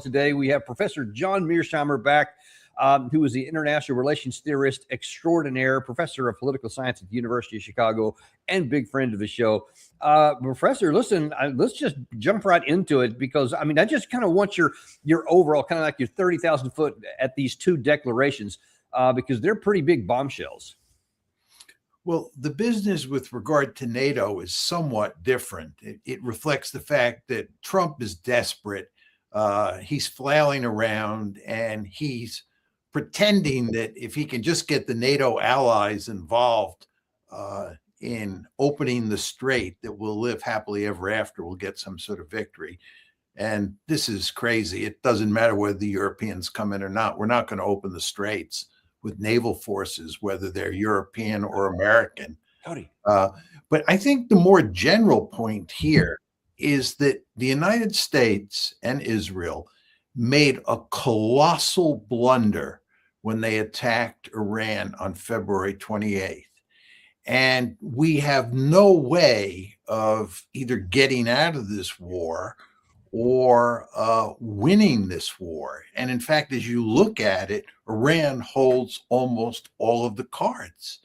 Today we have Professor John Mearsheimer back, who is the international relations theorist extraordinaire, professor of political science at the University of Chicago, and big friend of the show. Professor, listen, let's just jump right into it because, I mean, I just kind of want your overall, kind of like your 30,000 foot at these two declarations, because they're pretty big bombshells. Well, the business with regard to NATO is somewhat different. It reflects the fact that Trump is desperate. He's flailing around and he's pretending that if he can just get the NATO allies involved in opening the strait, that we'll live happily ever after, we'll get some sort of victory. And this is crazy. It doesn't matter whether the Europeans come in or not. We're not going to open the straits with naval forces, whether they're European or American. But I think the more general point here is that the United States and Israel made a colossal blunder when they attacked Iran on February 28th. And we have no way of either getting out of this war or winning this war. And in fact, as you look at it, Iran holds almost all of the cards.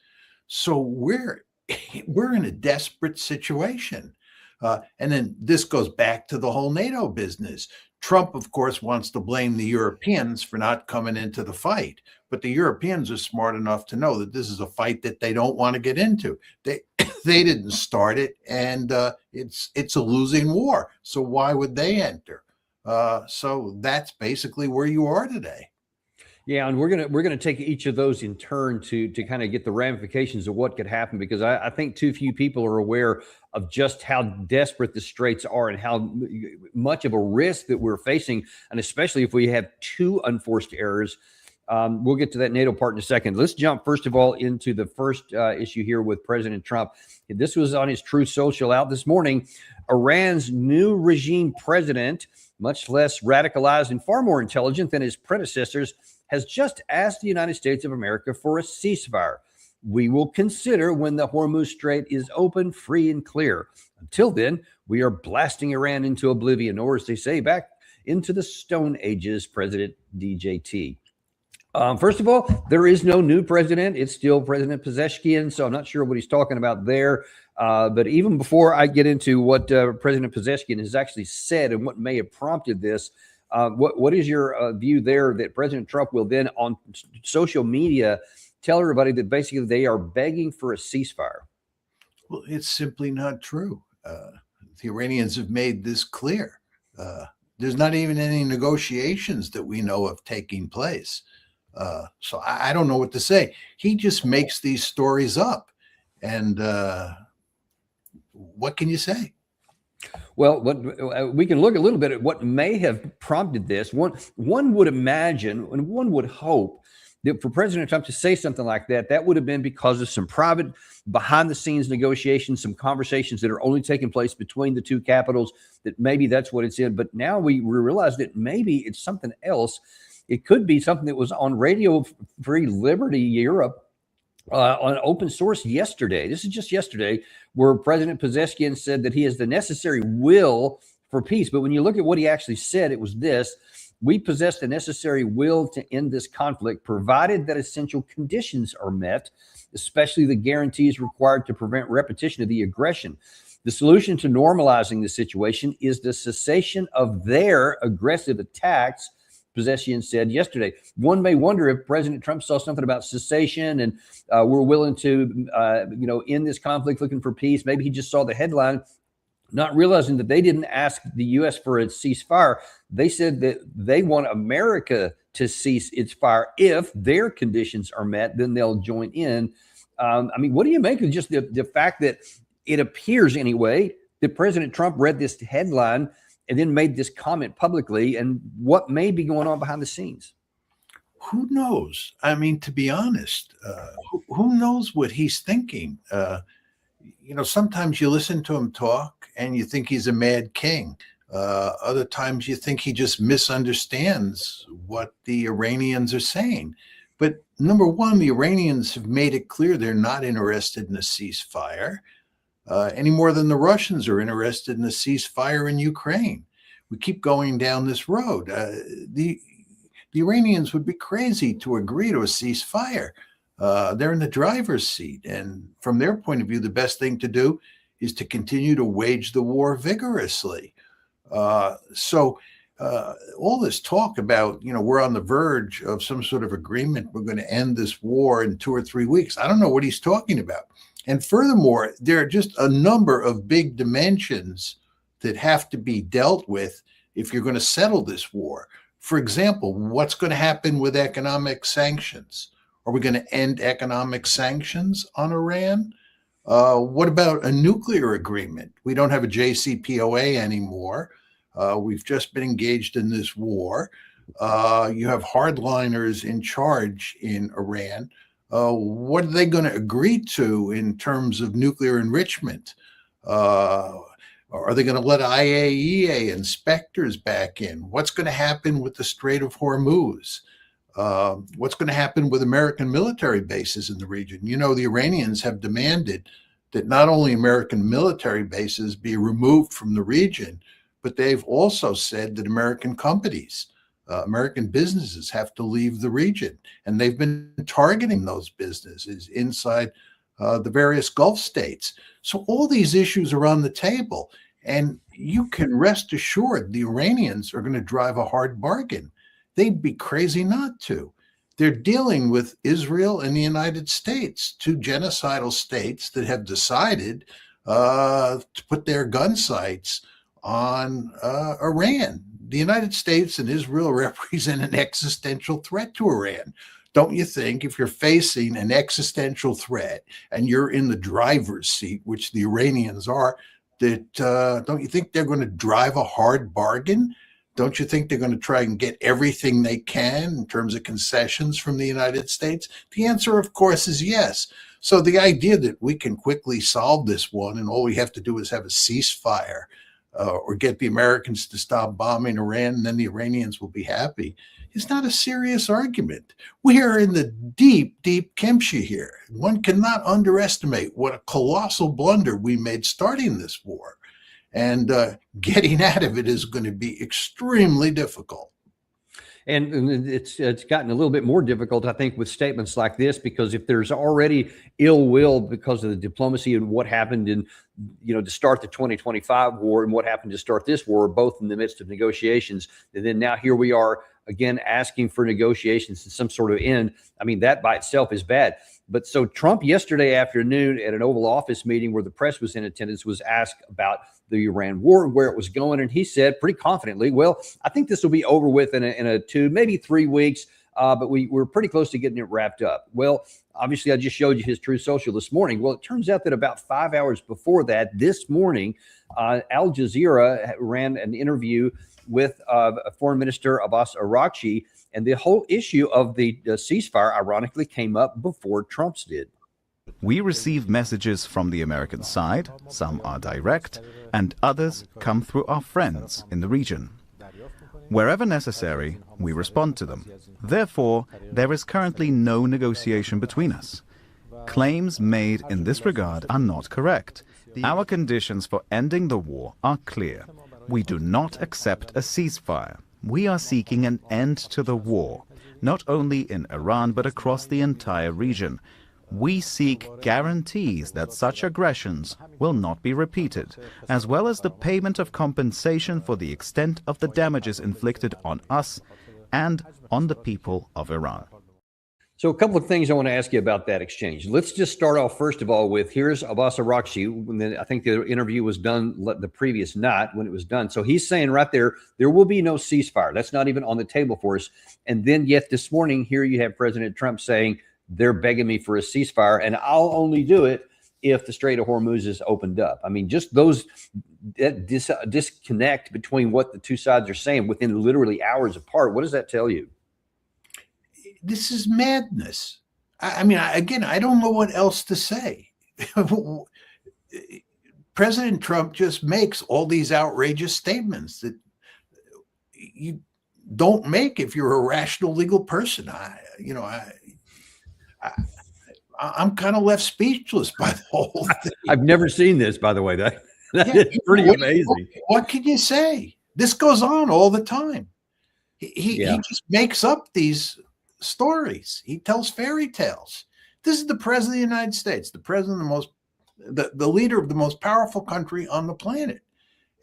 So we're in a desperate situation. And then this goes back to the whole NATO business. Trump, of course, wants to blame the Europeans for not coming into the fight. But the Europeans are smart enough to know that this is a fight that they don't want to get into. They didn't start it, and it's a losing war. So why would they enter? So that's basically where you are today. Yeah, and we're gonna take each of those in turn to kind of get the ramifications of what could happen, because I think too few people are aware of just how desperate the straits are and how much of a risk that we're facing, and especially if we have two unforced errors. We'll get to that NATO part in a second. Let's jump first of all into the first issue here with President Trump. This was on his Truth Social out this morning. Iran's new regime president, much less radicalized and far more intelligent than his predecessors, has just asked the United States of America for a ceasefire. We will consider when the Hormuz Strait is open, free, and clear. Until then, we are blasting Iran into oblivion, or as they say, back into the Stone Ages, President DJT. First of all, there is no new president. It's still President Pezeshkian, so I'm not sure what he's talking about there. But even before I get into what President Pezeshkian has actually said and what may have prompted this, what is your view there that President Trump will then on social media tell everybody that basically they are begging for a ceasefire? Well, it's simply not true. The Iranians have made this clear. There's not even any negotiations that we know of taking place. So I don't know what to say. He just makes these stories up. And what can you say? Well, we can look a little bit at what may have prompted this. One would imagine and one would hope that for President Trump to say something like that, that would have been because of some private behind-the-scenes negotiations, some conversations that are only taking place between the two capitals, that maybe that's what it's in. But now we realize that maybe it's something else. It could be something that was on Radio Free Liberty Europe on open source yesterday. This is just yesterday, where President Pezeshkian said that he has the necessary will for peace. But when you look at what he actually said, it was this: we possess the necessary will to end this conflict, provided that essential conditions are met, especially the guarantees required to prevent repetition of the aggression. The solution to normalizing the situation is the cessation of their aggressive attacks, Pezeshkian said yesterday. One may wonder if President Trump saw something about cessation and we're willing to, end this conflict, looking for peace. Maybe he just saw the headline, not realizing that they didn't ask the U.S. for a ceasefire. They said that they want America to cease its fire. If their conditions are met, then they'll join in. What do you make of just the fact that it appears anyway that President Trump read this headline and then made this comment publicly, and what may be going on behind the scenes? Who knows? I mean, to be honest, who knows what he's thinking? Sometimes you listen to him talk and you think he's a mad king. Other times you think he just misunderstands what the Iranians are saying. But number one, the Iranians have made it clear they're not interested in a ceasefire any more than the Russians are interested in a ceasefire in Ukraine. we keep going down this road. The Iranians would be crazy to agree to a ceasefire. They're in the driver's seat. And from their point of view, the best thing to do is to continue to wage the war vigorously. So all this talk about, we're on the verge of some sort of agreement, we're going to end this war in 2 or 3 weeks. I don't know what he's talking about. And furthermore, there are just a number of big dimensions that have to be dealt with if you're going to settle this war. For example, what's going to happen with economic sanctions? Are we going to end economic sanctions on Iran? What about a nuclear agreement? We don't have a JCPOA anymore. We've just been engaged in this war. You have hardliners in charge in Iran. What are they going to agree to in terms of nuclear enrichment? Are they going to let IAEA inspectors back in? What's going to happen with the Strait of Hormuz? What's going to happen with American military bases in the region? The Iranians have demanded that not only American military bases be removed from the region, but they've also said that American companies, American businesses have to leave the region. And they've been targeting those businesses inside the various Gulf states. So all these issues are on the table. And you can rest assured the Iranians are going to drive a hard bargain. They'd be crazy not to. They're dealing with Israel and the United States, two genocidal states that have decided to put their gun sights on Iran. The United States and Israel represent an existential threat to Iran. Don't you think if you're facing an existential threat and you're in the driver's seat, which the Iranians are, that don't you think they're going to drive a hard bargain? Don't you think they're going to try and get everything they can in terms of concessions from the United States? The answer, of course, is yes. So the idea that we can quickly solve this one and all we have to do is have a ceasefire or get the Americans to stop bombing Iran and then the Iranians will be happy is not a serious argument. We are in the deep, deep kimchi here. One cannot underestimate what a colossal blunder we made starting this war. And getting out of it is going to be extremely difficult. And it's gotten a little bit more difficult, I think, with statements like this, because if there's already ill will because of the diplomacy and what happened in, to start the 2025 war and what happened to start this war, both in the midst of negotiations, and then now here we are again asking for negotiations and some sort of end. I mean, that by itself is bad. But so Trump yesterday afternoon at an Oval Office meeting where the press was in attendance was asked about the Iran war and where it was going. And he said pretty confidently, well, I think this will be over with in a 2, maybe 3 weeks. But we're pretty close to getting it wrapped up. Well, obviously, I just showed you his Truth Social this morning. Well, it turns out that about 5 hours before that, this morning, Al Jazeera ran an interview with Foreign Minister Abbas Araghchi, and the whole issue of the ceasefire, ironically, came up before Trump's did. We receive messages from the American side, some are direct, and others come through our friends in the region. Wherever necessary, we respond to them. Therefore, there is currently no negotiation between us. Claims made in this regard are not correct. Our conditions for ending the war are clear. We do not accept a ceasefire. We are seeking an end to the war, not only in Iran but across the entire region. We seek guarantees that such aggressions will not be repeated, as well as the payment of compensation for the extent of the damages inflicted on us and on the people of Iran. So a couple of things I want to ask you about that exchange. Let's just start off, first of all, with here's Abbas Araghchi. I think the interview was done the previous night when it was done. So he's saying right there will be no ceasefire. That's not even on the table for us. And then yet this morning, here you have President Trump saying, they're begging me for a ceasefire, and I'll only do it if the Strait of Hormuz is opened up. I mean, just that disconnect between what the two sides are saying within literally hours apart. What does that tell you? This is madness. I mean, again, I don't know what else to say. President Trump just makes all these outrageous statements that you don't make if you're a rational legal person. I'm kind of left speechless by the whole thing. I've never seen this, by the way. That is pretty amazing. What can you say? This goes on all the time. He Yeah. just makes up these stories. He tells fairy tales. This is the president of the United States, the president of the leader of the most powerful country on the planet.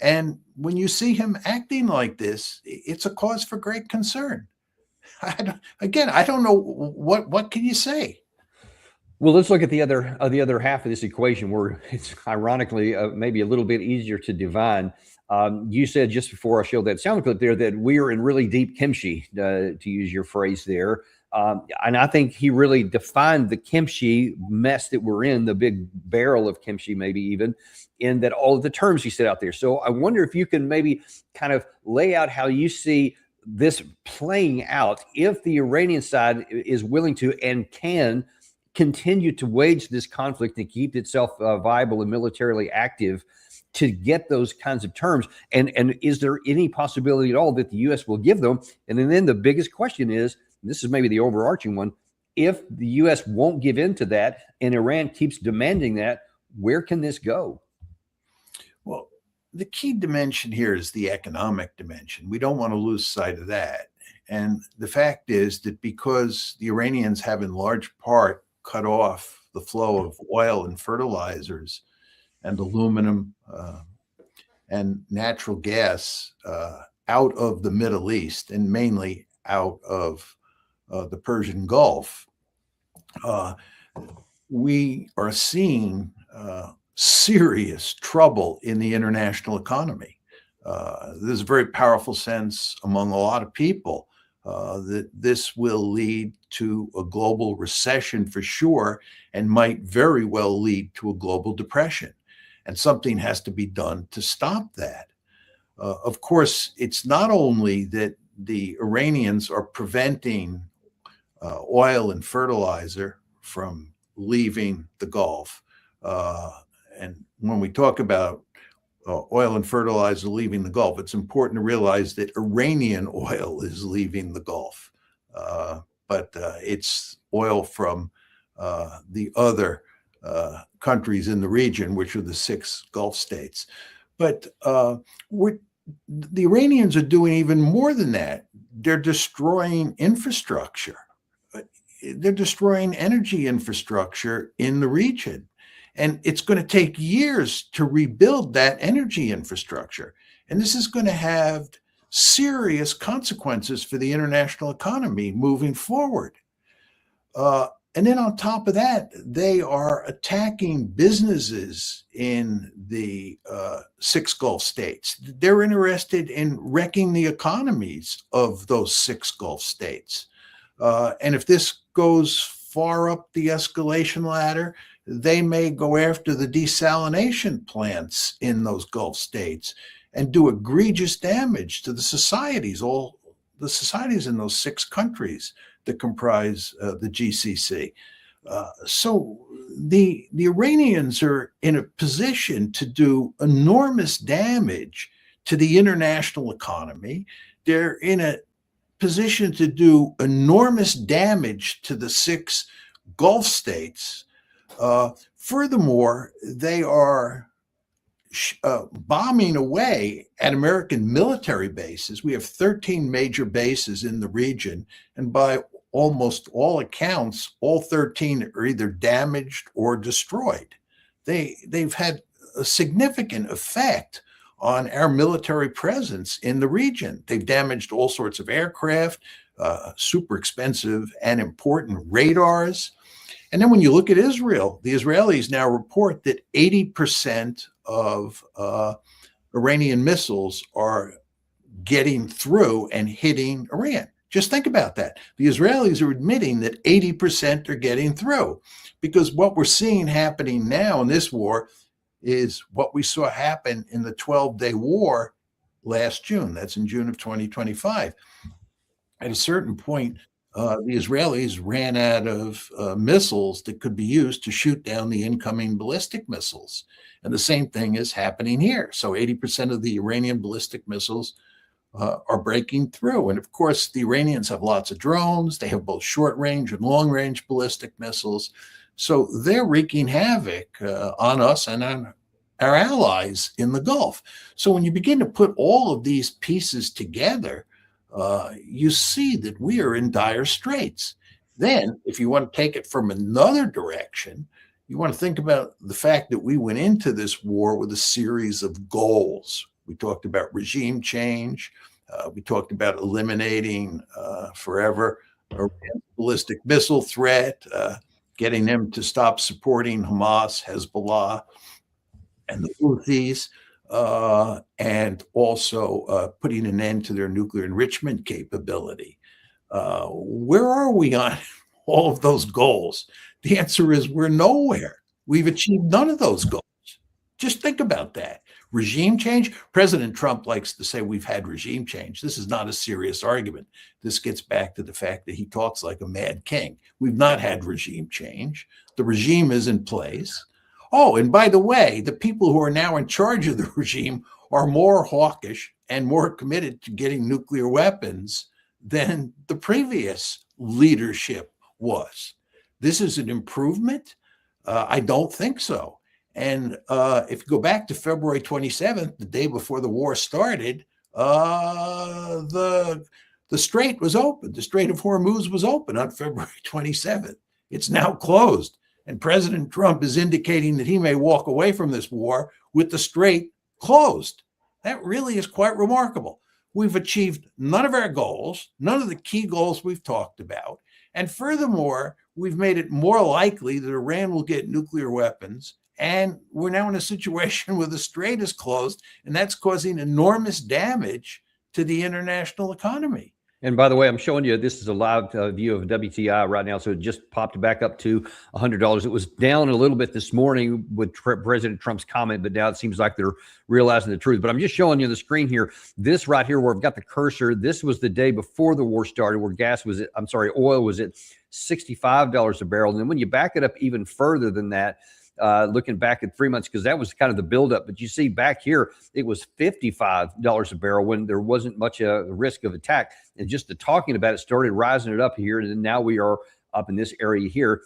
And when you see him acting like this, it's a cause for great concern. I don't know what can you say. Well, let's look at the other half of this equation, where it's ironically maybe a little bit easier to divine. You said just before I showed that sound clip there that we are in really deep kimchi, to use your phrase there. And I think he really defined the kimchi mess that we're in, the big barrel of kimchi, maybe even, in that all of the terms he set out there. So I wonder if you can maybe kind of lay out how you see this playing out if the Iranian side is willing to and can continue to wage this conflict and keep itself viable and militarily active to get those kinds of terms. And is there any possibility at all that the U.S. will give them? And then the biggest question is, this is maybe the overarching one, if the U.S. won't give in to that and Iran keeps demanding that, where can this go? Well, the key dimension here is the economic dimension. We don't want to lose sight of that. And the fact is that because the Iranians have in large part cut off the flow of oil and fertilizers and aluminum and natural gas out of the Middle East, and mainly out of the Persian Gulf, we are seeing serious trouble in the international economy. There's a very powerful sense among a lot of people that this will lead to a global recession for sure, and might very well lead to a global depression. And something has to be done to stop that. Of course, it's not only that the Iranians are preventing oil and fertilizer from leaving the Gulf. And when we talk about oil and fertilizer leaving the Gulf, it's important to realize that Iranian oil is leaving the Gulf, but it's oil from the other countries in the region, which are the 6 Gulf states. But the Iranians are doing even more than that. They're destroying infrastructure. They're destroying energy infrastructure in the region. And it's going to take years to rebuild that energy infrastructure. And this is going to have serious consequences for the international economy moving forward. And then on top of that, they are attacking businesses in the 6 Gulf states. They're interested in wrecking the economies of those 6 Gulf states. And if this goes far up the escalation ladder, they may go after the desalination plants in those Gulf states and do egregious damage to the societies, all the societies in those 6 countries that comprise the GCC. So the Iranians are in a position to do enormous damage to the international economy. They're in a position to do enormous damage to the 6 Gulf states. Furthermore, they are bombing away at American military bases. We have 13 major bases in the region, and by almost all accounts, all 13 are either damaged or destroyed. They've had a significant effect on our military presence in the region. They've damaged all sorts of aircraft, super expensive and important radars. And then when you look at Israel, the Israelis now report that 80% of Iranian missiles are getting through and hitting Iran. Just think about that. The Israelis are admitting that 80% are getting through, because what we're seeing happening now in this war is what we saw happen in the 12-day war last June. That's in June of 2025. At a certain point, the Israelis ran out of missiles that could be used to shoot down the incoming ballistic missiles. And the same thing is happening here. So 80% of the Iranian ballistic missiles are breaking through. And of course, the Iranians have lots of drones. They have both short range and long range ballistic missiles. So they're wreaking havoc on us and on our allies in the Gulf. So when you begin to put all of these pieces together, you see that we are in dire straits. Then, if you want to take it from another direction, you want to think about the fact that we went into this war with a series of goals. We talked about regime change. We talked about eliminating forever a ballistic missile threat, getting them to stop supporting Hamas, Hezbollah, and the Houthis, and also putting an end to their nuclear enrichment capability. Where are we on all of those goals? The answer is we're nowhere. We've achieved none of those goals. Just think about that. Regime change. President Trump likes to say we've had regime change. This is not a serious argument. This gets back to the fact that he talks like a mad king. We've not had regime change. The regime is in place. Oh, and by the way, the people who are now in charge of the regime are more hawkish and more committed to getting nuclear weapons than the previous leadership was. This is an improvement? I don't think so. And if you go back to February 27th, the day before the war started, the strait was open. The Strait of Hormuz was open on February 27th. It's now closed. And President Trump is indicating that he may walk away from this war with the strait closed. That really is quite remarkable. We've achieved none of our goals, none of the key goals we've talked about. And furthermore, we've made it more likely that Iran will get nuclear weapons. And we're now in a situation where the strait is closed, and that's causing enormous damage to the international economy. And by the way, I'm showing you, this is a live view of WTI right now. So it just popped back up to $100. It was down a little bit this morning with President Trump's comment, but now it seems like they're realizing the truth. But I'm just showing you the screen here. This right here where I've got the cursor, this was the day before the war started where oil was at $65 a barrel. And then when you back it up even further than that, looking back at 3 months, because that was kind of the buildup. But you see back here, it was $55 a barrel when there wasn't much risk of attack. And just the talking about it started rising it up here. And then now we are up in this area here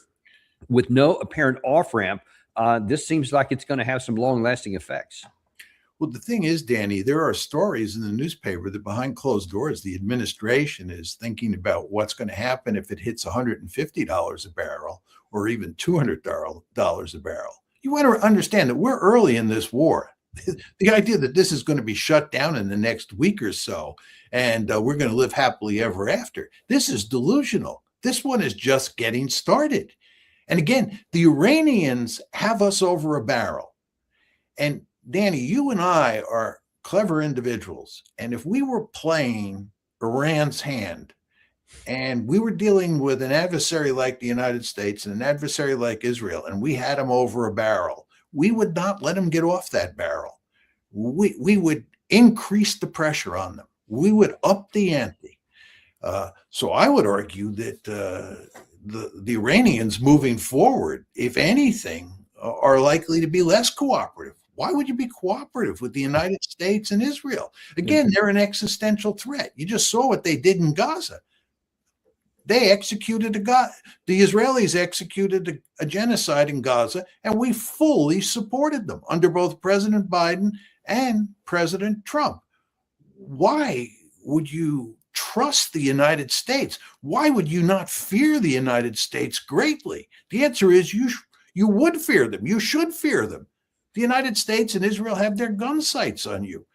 with no apparent off ramp. This seems like it's going to have some long lasting effects. Well, the thing is, Danny, there are stories in the newspaper that behind closed doors, the administration is thinking about what's going to happen if it hits $150 a barrel or even $200 a barrel. You want to understand that we're early in this war. The idea that this is going to be shut down in the next week or so and we're going to live happily ever after, this is delusional. This one is just getting started. And again, the Iranians have us over a barrel. And Danny, you and I are clever individuals. And if we were playing Iran's hand and we were dealing with an adversary like the United States and an adversary like Israel, and we had them over a barrel, we would not let them get off that barrel. We would increase the pressure on them. We would up the ante. So I would argue that the Iranians moving forward, if anything, are likely to be less cooperative. Why would you be cooperative with the United States and Israel? Again, they're an existential threat. You just saw what they did in Gaza. They executed the Israelis executed a genocide in Gaza, and we fully supported them under both President Biden and President Trump. Why would you trust the United States? Why would you not fear the United States greatly? The answer is you would fear them. You should fear them. The United States and Israel have their gun sights on you.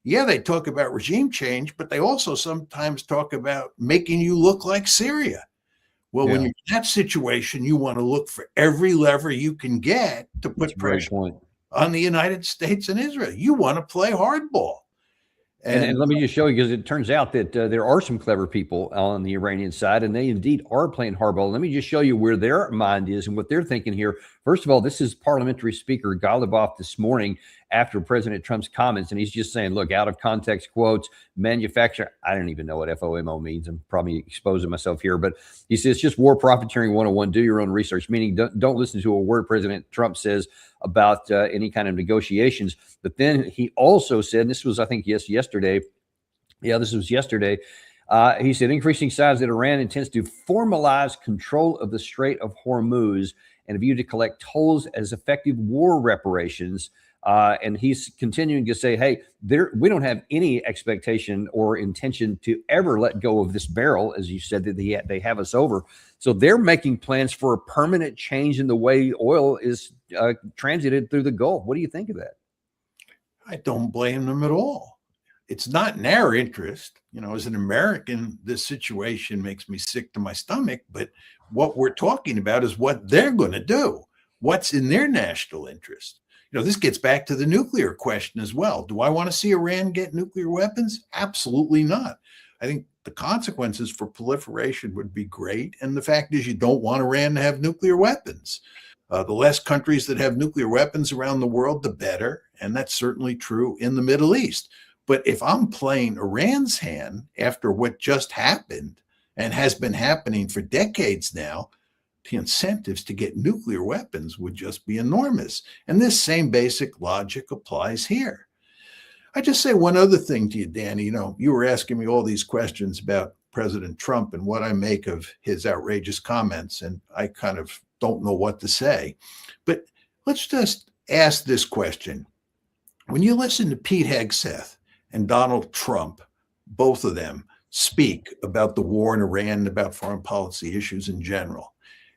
Yeah, they talk about regime change, but they also sometimes talk about making you look like Syria. Well, when you're in that situation, you want to look for every lever you can get to put pressure on the United States and Israel. You want to play hardball. And let me just show you, because it turns out that there are some clever people on the Iranian side, and they indeed are playing hardball. Let me just show you where their mind is and what they're thinking here. First of all, this is Parliamentary Speaker Ghalibaf this morning after President Trump's comments, and he's just saying, look, out of context quotes, manufacture. I don't even know what FOMO means. I'm probably exposing myself here, but he says it's just war profiteering 101. Do your own research, meaning don't listen to a word President Trump says about any kind of negotiations. But then he also said, and this was, I think, yesterday. Yeah, this was yesterday. He said, increasing signs that Iran intends to formalize control of the Strait of Hormuz and a view to collect tolls as effective war reparations. And he's continuing to say, hey, we don't have any expectation or intention to ever let go of this barrel, as you said, that they have us over. So they're making plans for a permanent change in the way oil is transited through the Gulf. What do you think of that? I don't blame them at all. It's not in our interest. As an American, this situation makes me sick to my stomach, but what we're talking about is what they're going to do, what's in their national interest. This gets back to the nuclear question as well. Do I want to see Iran get nuclear weapons? Absolutely not. I think the consequences for proliferation would be great. And the fact is, you don't want Iran to have nuclear weapons. The less countries that have nuclear weapons around the world, the better. And that's certainly true in the Middle East. But if I'm playing Iran's hand after what just happened and has been happening for decades now, the incentives to get nuclear weapons would just be enormous. And this same basic logic applies here. I just say one other thing to you, Danny. You were asking me all these questions about President Trump and what I make of his outrageous comments, and I kind of don't know what to say. But let's just ask this question. When you listen to Pete Hegseth and Donald Trump, both of them speak about the war in Iran and about foreign policy issues in general,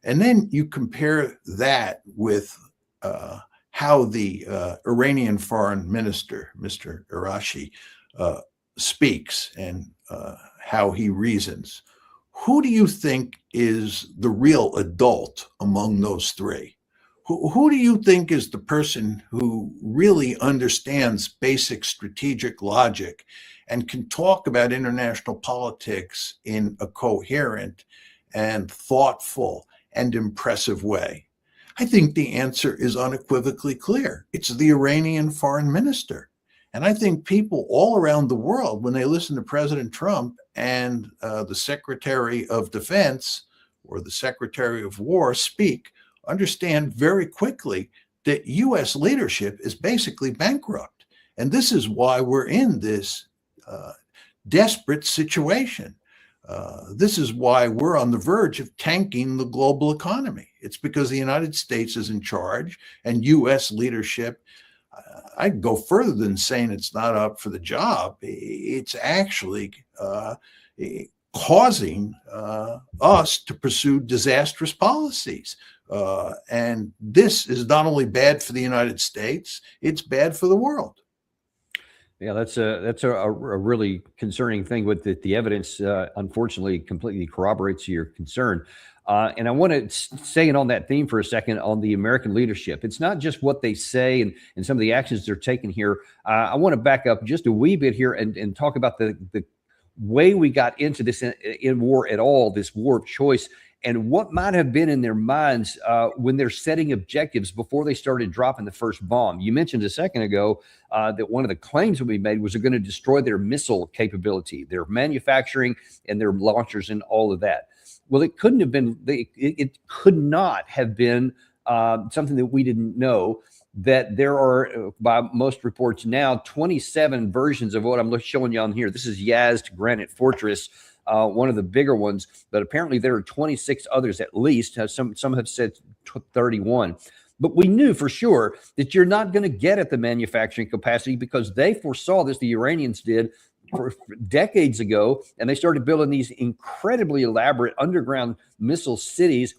and then you compare that with how the Iranian foreign minister, Mr. Arashi, speaks and how he reasons. Who do you think is the real adult among those three? Who do you think is the person who really understands basic strategic logic and can talk about international politics in a coherent and thoughtful and impressive way? I think the answer is unequivocally clear. It's the Iranian foreign minister. And I think people all around the world, when they listen to President Trump and the Secretary of Defense or the Secretary of War speak, understand very quickly that U.S. leadership is basically bankrupt. And this is why we're in this desperate situation. This is why we're on the verge of tanking the global economy. It's because the United States is in charge and U.S. leadership, I'd go further than saying it's not up for the job. It's actually causing us to pursue disastrous policies. And this is not only bad for the United States, it's bad for the world. Yeah, that's a really concerning thing with the evidence, unfortunately, completely corroborates your concern. And I want to stay in on that theme for a second on the American leadership. It's not just what they say and some of the actions they're taking here. I want to back up just a wee bit here and talk about the way we got into this in war at all, this war of choice, and what might have been in their minds when they're setting objectives before they started dropping the first bomb. You mentioned a second ago that one of the claims that we made was they're going to destroy their missile capability, their manufacturing and their launchers and all of that. Well, it couldn't have been, it could not have been something that we didn't know, that there are, by most reports now, 27 versions of what I'm showing you on here. This is Yazd Granite Fortress, one of the bigger ones, but apparently there are 26 others at least. Some have said 31. But we knew for sure that you're not going to get at the manufacturing capacity because they foresaw this, the Iranians did, for decades ago, and they started building these incredibly elaborate underground missile cities,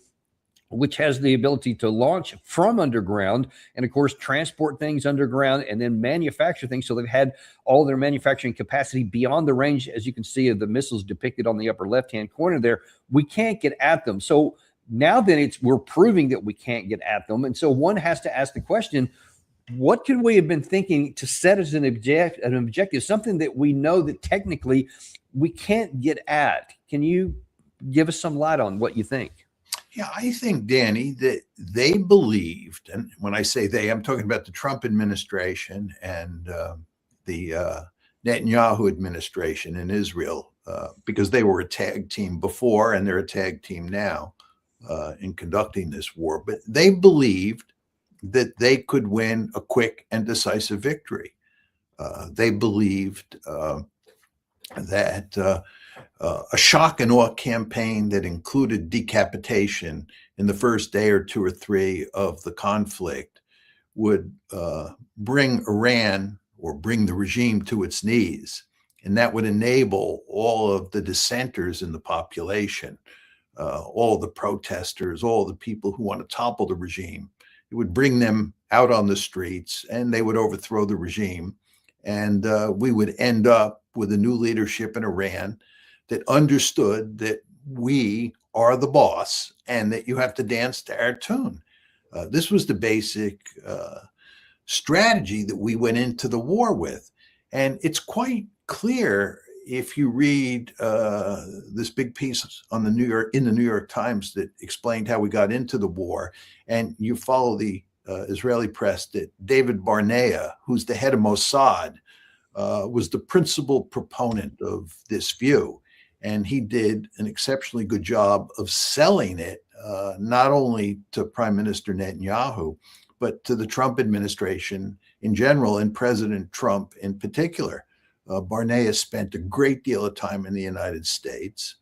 which has the ability to launch from underground and, of course, transport things underground and then manufacture things. So they've had all their manufacturing capacity beyond the range, as you can see, of the missiles depicted on the upper left-hand corner there. We can't get at them. So now then we're proving that we can't get at them. And so one has to ask the question, what could we have been thinking to set as an objective, something that we know that technically we can't get at? Can you give us some light on what you think? Yeah, I think, Danny, that they believed, and when I say they, I'm talking about the Trump administration and the Netanyahu administration in Israel, because they were a tag team before and they're a tag team now in conducting this war. But they believed that they could win a quick and decisive victory. They believed that a shock and awe campaign that included decapitation in the first day or two or three of the conflict would bring Iran or bring the regime to its knees. And that would enable all of the dissenters in the population, all the protesters, all the people who want to topple the regime. It would bring them out on the streets and they would overthrow the regime. And we would end up with a new leadership in Iran that understood that we are the boss and that you have to dance to our tune. This was the basic strategy that we went into the war with. And it's quite clear if you read this big piece on the New York Times that explained how we got into the war, and you follow the Israeli press, that David Barnea, who's the head of Mossad, was the principal proponent of this view. And he did an exceptionally good job of selling it, not only to Prime Minister Netanyahu, but to the Trump administration in general and President Trump in particular. Barnea spent a great deal of time in the United States,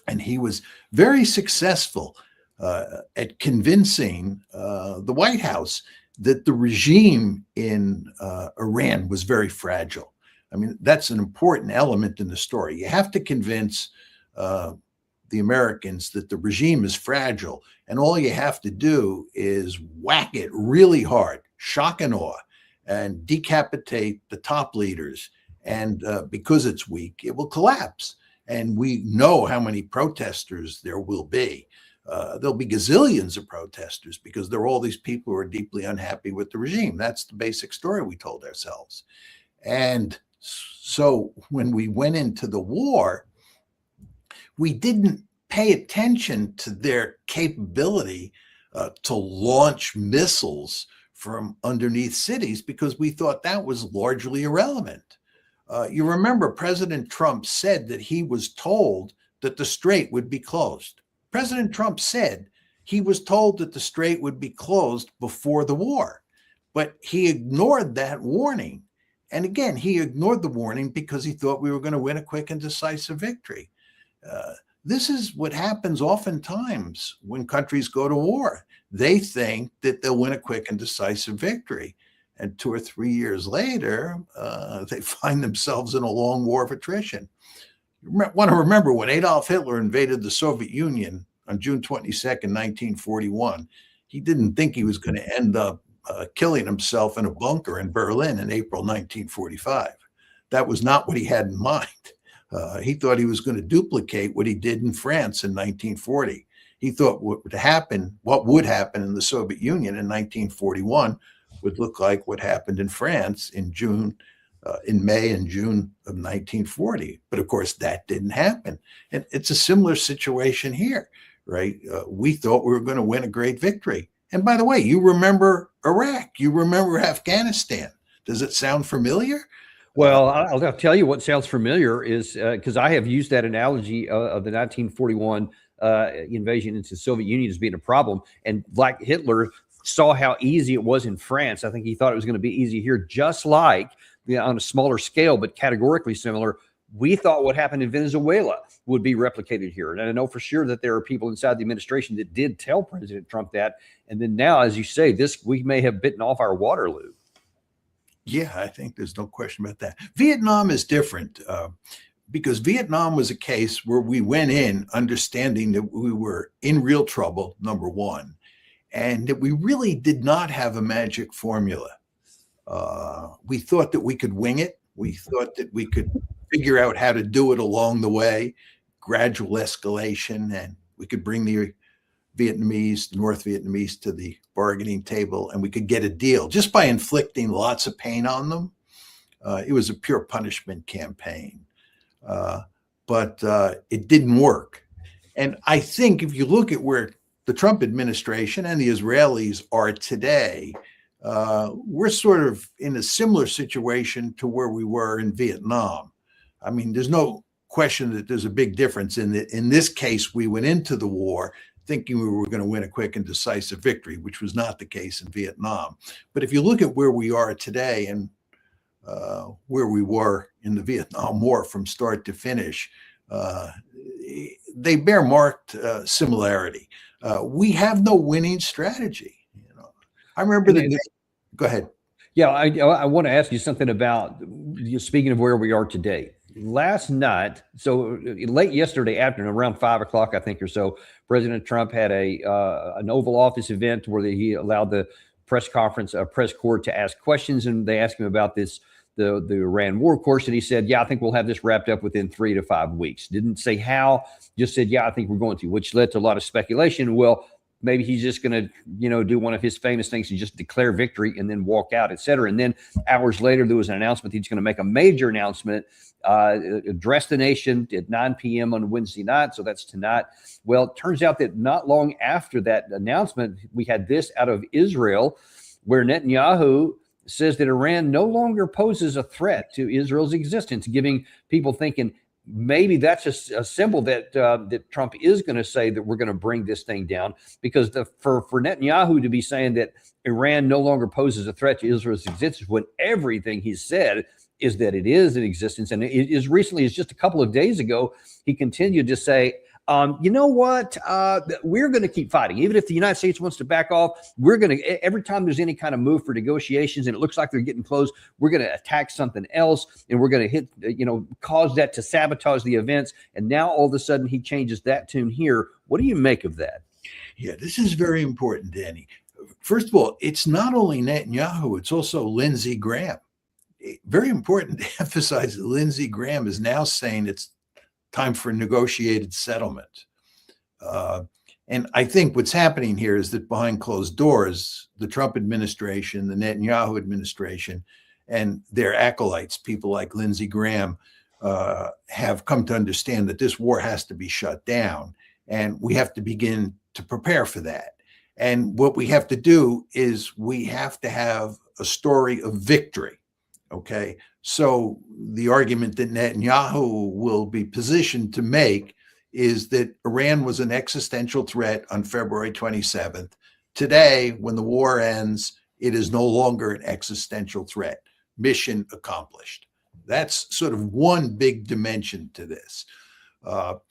and he was very successful at convincing the White House that the regime in Iran was very fragile. I mean, that's an important element in the story. You have to convince the Americans that the regime is fragile, and all you have to do is whack it really hard, shock and awe, and decapitate the top leaders. And because it's weak, it will collapse. And we know how many protesters there will be. There'll be gazillions of protesters because there are all these people who are deeply unhappy with the regime. That's the basic story we told ourselves. And so when we went into the war, we didn't pay attention to their capability to launch missiles from underneath cities because we thought that was largely irrelevant. You remember President Trump said that he was told that the strait would be closed. President Trump said he was told that the strait would be closed before the war, but he ignored that warning. And again, he ignored the warning because he thought we were going to win a quick and decisive victory. This is what happens oftentimes when countries go to war. They think that they'll win a quick and decisive victory. And 2 or 3 years later, they find themselves in a long war of attrition. You want to remember when Adolf Hitler invaded the Soviet Union on June 22nd, 1941, he didn't think he was going to end up killing himself in a bunker in Berlin in April 1945. That was not what he had in mind. He thought he was going to duplicate what he did in France in 1940. He thought what would happen in the Soviet Union in 1941 would look like what happened in France in May and June of 1940. But of course, that didn't happen. And it's a similar situation here, right? We thought we were going to win a great victory. And by the way, you remember Iraq, you remember Afghanistan. Does it sound familiar? Well, I'll tell you what sounds familiar is because I have used that analogy of the 1941 invasion into the Soviet Union as being a problem. And like Hitler saw how easy it was in France. I think he thought it was going to be easy here, just like on a smaller scale, but categorically similar. We thought what happened in Venezuela would be replicated here. And I know for sure that there are people inside the administration that did tell President Trump that. And then now, as you say, we may have bitten off our Waterloo. Yeah, I think there's no question about that. Vietnam is different because Vietnam was a case where we went in understanding that we were in real trouble, number one, and that we really did not have a magic formula. We thought that we could wing it. We thought that we could figure out how to do it along the way, gradual escalation, and we could bring the North Vietnamese to the bargaining table, and we could get a deal just by inflicting lots of pain on them. It was a pure punishment campaign, but it didn't work. And I think if you look at where the Trump administration and the Israelis are today, we're sort of in a similar situation to where we were in Vietnam. I mean, there's no question that there's a big difference in this case. We went into the war thinking we were going to win a quick and decisive victory, which was not the case in Vietnam. But if you look at where we are today and where we were in the Vietnam War from start to finish, they bear marked similarity. We have no winning strategy. I remember the And- day. Go ahead. Yeah, I want to ask you something about, speaking of where we are today. Last night, so late yesterday afternoon, around 5 o'clock, I think, or so, President Trump had an Oval Office event where he allowed the press corps to ask questions, and they asked him about the Iran war, of course, and he said, "Yeah, I think we'll have this wrapped up within 3 to 5 weeks." Didn't say how, just said, "Yeah, I think we're going to," which led to a lot of speculation. Well, maybe he's just going to, do one of his famous things and just declare victory and then walk out, et cetera. And then hours later, there was an announcement he's going to make a major announcement, address the nation at 9 p.m. on Wednesday night. So that's tonight. Well, it turns out that not long after that announcement, we had this out of Israel, where Netanyahu says that Iran no longer poses a threat to Israel's existence, giving people thinking, maybe that's a symbol that that Trump is going to say that we're going to bring this thing down, because for Netanyahu to be saying that Iran no longer poses a threat to Israel's existence when everything he's said is that it is in existence. And it is recently, as just a couple of days ago, he continued to say, you know what? We're going to keep fighting. Even if the United States wants to back off, we're going to, every time there's any kind of move for negotiations and it looks like they're getting close, we're going to attack something else and we're going to hit, cause that to sabotage the events. And now all of a sudden he changes that tune here. What do you make of that? Yeah, this is very important, Danny. First of all, it's not only Netanyahu, it's also Lindsey Graham. Very important to emphasize that Lindsey Graham is now saying it's time for negotiated settlement. And I think what's happening here is that behind closed doors, the Trump administration, the Netanyahu administration, and their acolytes, people like Lindsey Graham, have come to understand that this war has to be shut down. And we have to begin to prepare for that. And what we have to do is we have to have a story of victory. Okay, so the argument that Netanyahu will be positioned to make is that Iran was an existential threat on February 27th. Today, when the war ends, it is no longer an existential threat. Mission accomplished. That's sort of one big dimension to this. The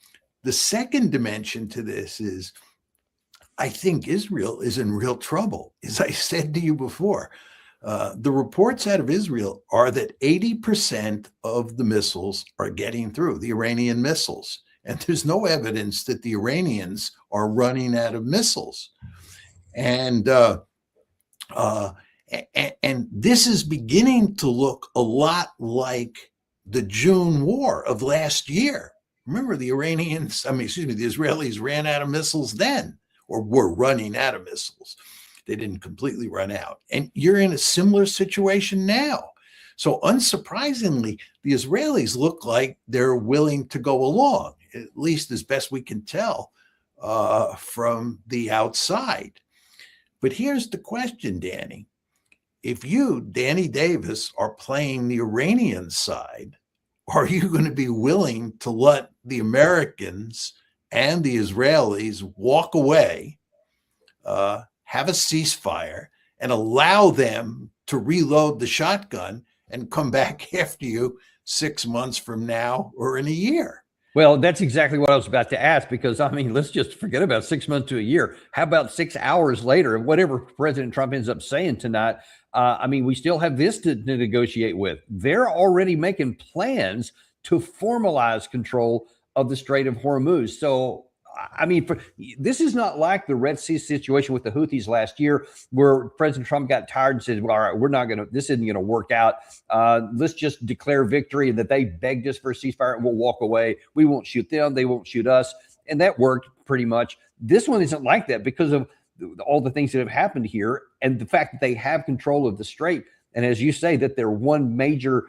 second dimension to this is, I think Israel is in real trouble. As I said to you before, the reports out of Israel are that 80% of the missiles are getting through, the Iranian missiles. And there's no evidence that the Iranians are running out of missiles. And this is beginning to look a lot like the June war of last year. Remember, the Israelis ran out of missiles then, or were running out of missiles. They didn't completely run out. And you're in a similar situation now. So unsurprisingly, the Israelis look like they're willing to go along, at least as best we can tell from the outside. But here's the question, Danny. If you, Danny Davis, are playing the Iranian side, are you going to be willing to let the Americans and the Israelis walk away, have a ceasefire, and allow them to reload the shotgun and come back after you 6 months from now or in a year? Well, that's exactly what I was about to ask, because let's just forget about 6 months to a year. How about 6 hours later, whatever President Trump ends up saying tonight? We still have this to negotiate with. They're already making plans to formalize control of the Strait of Hormuz. So, this is not like the Red Sea situation with the Houthis last year, where President Trump got tired and said, well, all right, this isn't going to work out. Let's just declare victory, and that they begged us for a ceasefire and we'll walk away. We won't shoot them. They won't shoot us. And that worked pretty much. This one isn't like that because of all the things that have happened here and the fact that they have control of the strait. And as you say, that they're one major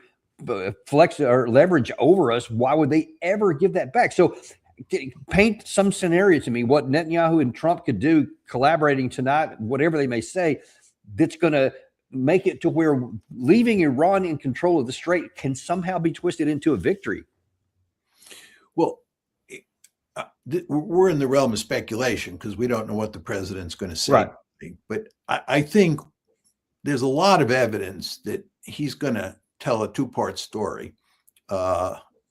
flex or leverage over us. Why would they ever give that back? So paint some scenario to me what Netanyahu and Trump could do collaborating tonight, whatever they may say, that's going to make it to where leaving Iran in control of the strait can somehow be twisted into a victory. Well, we're in the realm of speculation because we don't know what the president's going to say. Right. But I think there's a lot of evidence that he's going to tell a two-part story.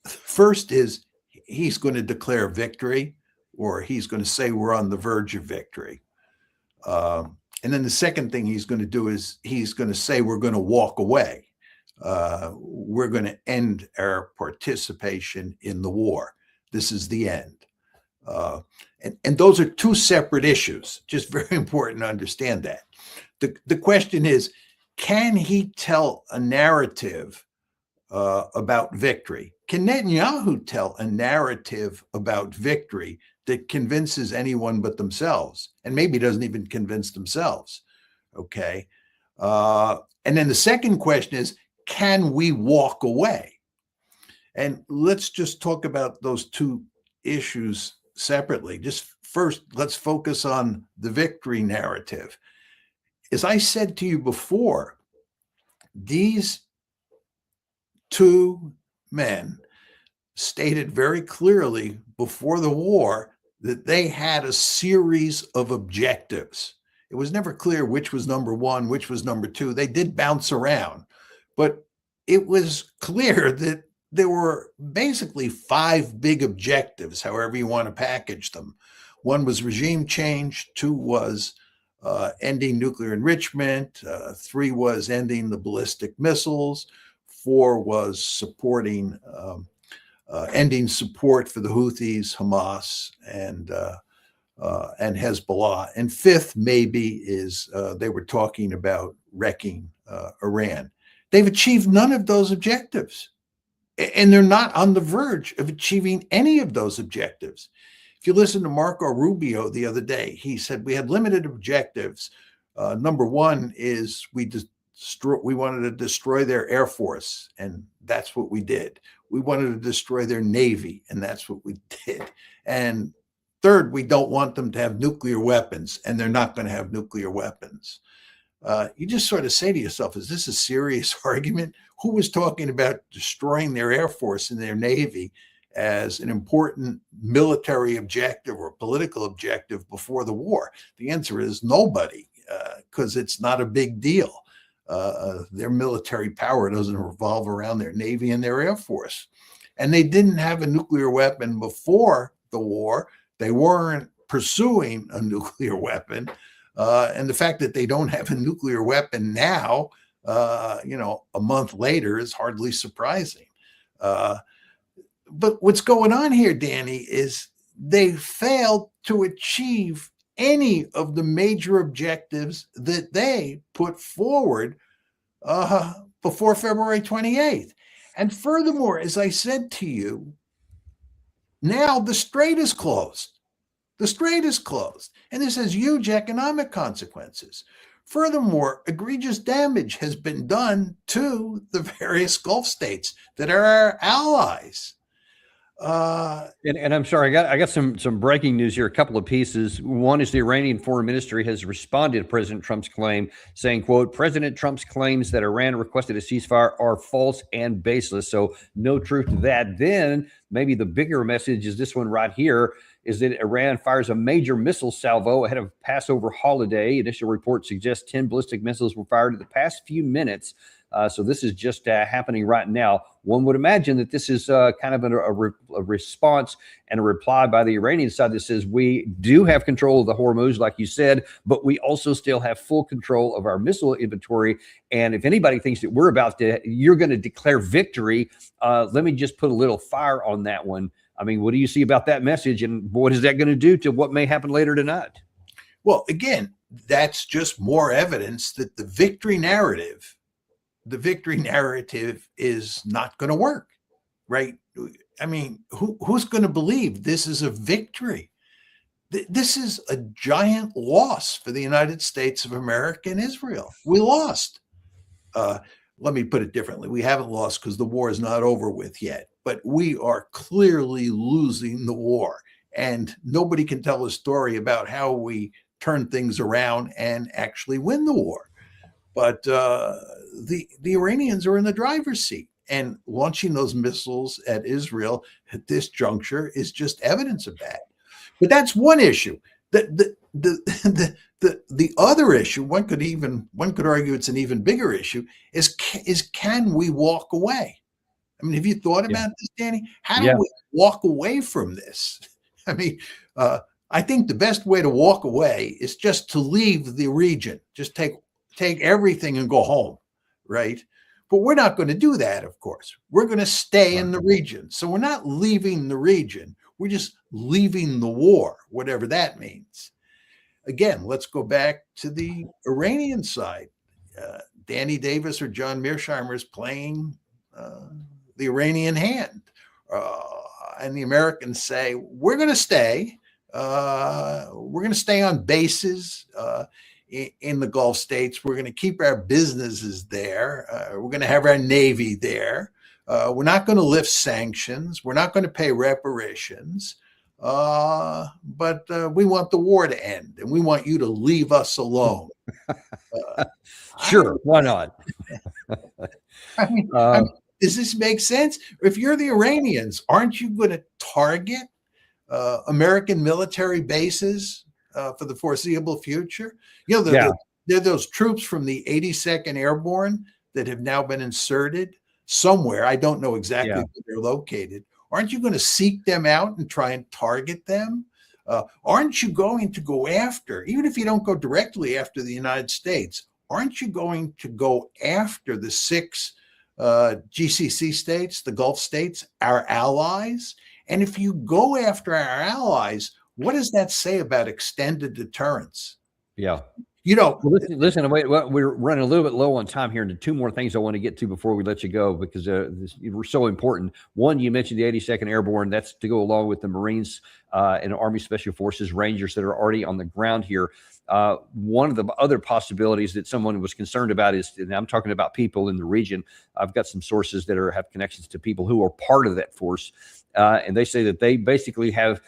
First is he's going to declare victory, or he's going to say we're on the verge of victory. And then the second thing he's going to do is he's going to say we're going to walk away. We're going to end our participation in the war. This is the end. And those are two separate issues. Just very important to understand that. The question is, can he tell a narrative about victory? Can Netanyahu tell a narrative about victory that convinces anyone but themselves, and maybe doesn't even convince themselves? Okay. And then the second question is, can we walk away? And let's just talk about those two issues separately. Just first, let's focus on the victory narrative. As I said to you before, these two men stated very clearly before the war that they had a series of objectives. It was never clear which was number one, which was number two. They did bounce around, but it was clear that there were basically five big objectives, however you want to package them. One was regime change. Two was ending nuclear enrichment. Three was ending the ballistic missiles. Four was supporting ending support for the Houthis, Hamas, and Hezbollah. And fifth, maybe, is they were talking about wrecking Iran. They've achieved none of those objectives, and they're not on the verge of achieving any of those objectives. If you listen to Marco Rubio the other day, he said we had limited objectives. Number one is we wanted to destroy their Air Force, and that's what we did. We wanted to destroy their Navy, and that's what we did. And third, we don't want them to have nuclear weapons, and they're not going to have nuclear weapons. You just sort of say to yourself, is this a serious argument? Who was talking about destroying their Air Force and their Navy as an important military objective or political objective before the war? The answer is nobody, because it's not a big deal. Their military power doesn't revolve around their Navy and their Air Force. And they didn't have a nuclear weapon before the war. They weren't pursuing a nuclear weapon. And the fact that they don't have a nuclear weapon now, a month later, is hardly surprising. But what's going on here, Danny, is they failed to achieve any of the major objectives that they put forward before February 28th. And furthermore, as I said to you, now the strait is closed. The strait is closed, and this has huge economic consequences. Furthermore, egregious damage has been done to the various Gulf states that are our allies. And I'm sorry, I got some breaking news here. A couple of pieces. One is the Iranian Foreign Ministry has responded to President Trump's claim, saying, quote, President Trump's claims that Iran requested a ceasefire are false and baseless. So no truth to that. Then maybe the bigger message is this one right here, is that Iran fires a major missile salvo ahead of Passover holiday. Initial reports suggest 10 ballistic missiles were fired in the past few minutes. So this is just happening right now. One would imagine that this is kind of a response and a reply by the Iranian side that says we do have control of the Hormuz, like you said, but we also still have full control of our missile inventory. And if anybody thinks that you're going to declare victory, let me just put a little fire on that one. I mean, what do you see about that message, and what is that going to do to what may happen later tonight? Well, again, that's just more evidence that the victory narrative is not going to work, right? I mean, who's going to believe this is a victory? This is a giant loss for the United States of America and Israel. We lost. Let me put it differently. We haven't lost because the war is not over with yet, but we are clearly losing the war. And nobody can tell a story about how we turn things around and actually win the war. But the Iranians are in the driver's seat, and launching those missiles at Israel at this juncture is just evidence of that. But that's one issue. The other issue, one could argue it's an even bigger issue, is can we walk away? I mean, have you thought about this, Danny? How do we walk away from this? I mean, I think the best way to walk away is just to leave the region. Just take everything and go home, right? But we're not going to do that, of course. We're going to stay in the region. So we're not leaving the region. We're just leaving the war, whatever that means. Again, let's go back to the Iranian side. Danny Davis or John Mearsheimer is playing the Iranian hand. And the Americans say, we're going to stay. We're going to stay on bases in the Gulf states. We're going to keep our businesses there. We're going to have our Navy there. We're not going to lift sanctions. We're not going to pay reparations. But we want the war to end, and we want you to leave us alone. Sure, why not? I mean, does this make sense? If you're the Iranians, aren't you going to target American military bases for the foreseeable future? You know, there are those troops from the 82nd Airborne that have now been inserted somewhere. I don't know exactly where they're located. Aren't you going to seek them out and try and target them? Aren't you going to go after, even if you don't go directly after the United States, aren't you going to go after the 6 GCC states, the Gulf states, our allies? And if you go after our allies, what does that say about extended deterrence? Yeah. You know, well, listen, wait, we're running a little bit low on time here, and 2 more things I want to get to before we let you go, because we're so important. One, you mentioned the 82nd Airborne. That's to go along with the Marines and Army Special Forces Rangers that are already on the ground here. One of the other possibilities that someone was concerned about is, and I'm talking about people in the region. I've got some sources that have connections to people who are part of that force, and they say that they basically have,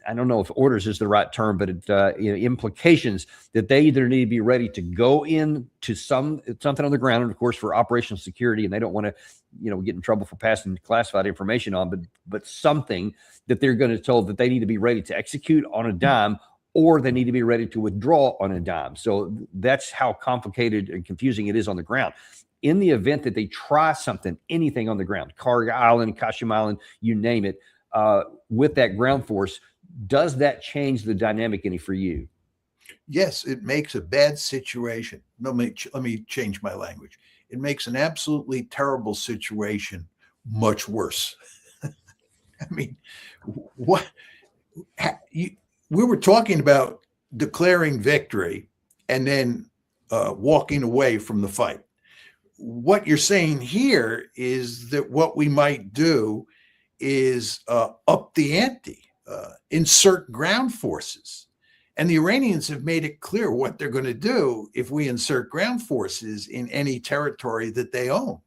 I don't know if orders is the right term, but implications that they either need to be ready to go in to something on the ground, and of course for operational security, and they don't want to, get in trouble for passing classified information on, but something that they're going to tell that they need to be ready to execute on a dime, or they need to be ready to withdraw on a dime. So that's how complicated and confusing it is on the ground. In the event that they try something, anything on the ground, Carg Island, Kashim Island, you name it, with that ground force, does that change the dynamic any for you? Yes, it makes a bad situation. No, let me change my language. It makes an absolutely terrible situation much worse. I mean, we were talking about declaring victory and then walking away from the fight. What you're saying here is that what we might do is up the ante. Insert ground forces. And the Iranians have made it clear what they're going to do if we insert ground forces in any territory that they own.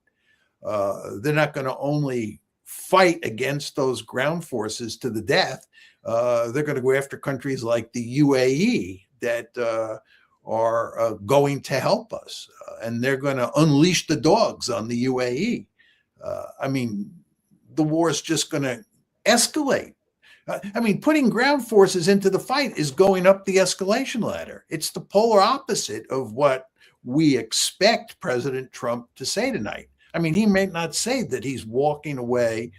They're not going to only fight against those ground forces to the death. They're going to go after countries like the UAE that are going to help us. And they're going to unleash the dogs on the UAE. I mean, the war is just going to escalate. I mean, putting ground forces into the fight is going up the escalation ladder. It's the polar opposite of what we expect President Trump to say tonight. I mean, he may not say that he's walking away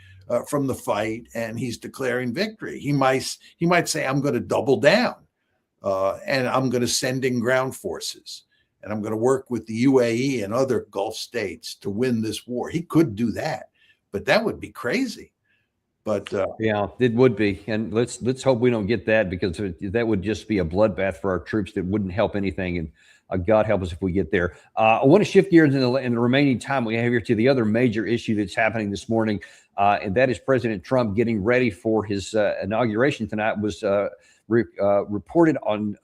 from the fight and he's declaring victory. He might say, I'm going to double down and I'm going to send in ground forces and I'm going to work with the UAE and other Gulf states to win this war. He could do that, but that would be crazy. But yeah, it would be, and let's hope we don't get that, because that would just be a bloodbath for our troops that wouldn't help anything. And God help us if we get there. I want to shift gears in the remaining time we have here to the other major issue that's happening this morning, and that is President Trump getting ready for his inauguration tonight. Was reported on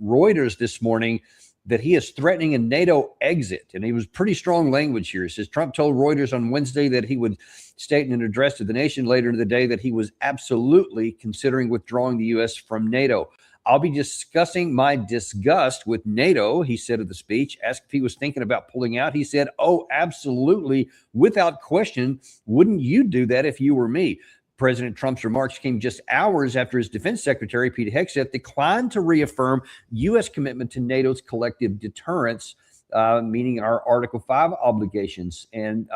Reuters this morning that he is threatening a NATO exit. And he was pretty strong language here. He says Trump told Reuters on Wednesday that he would state in an address to the nation later in the day that he was absolutely considering withdrawing the U.S. from NATO. I'll be discussing my disgust with NATO, he said of the speech. Asked if he was thinking about pulling out, he said, oh, absolutely, without question. Wouldn't you do that if you were me? President Trump's remarks came just hours after his defense secretary, Pete Hegseth, declined to reaffirm U.S. commitment to NATO's collective deterrence, meaning our Article 5 obligations. And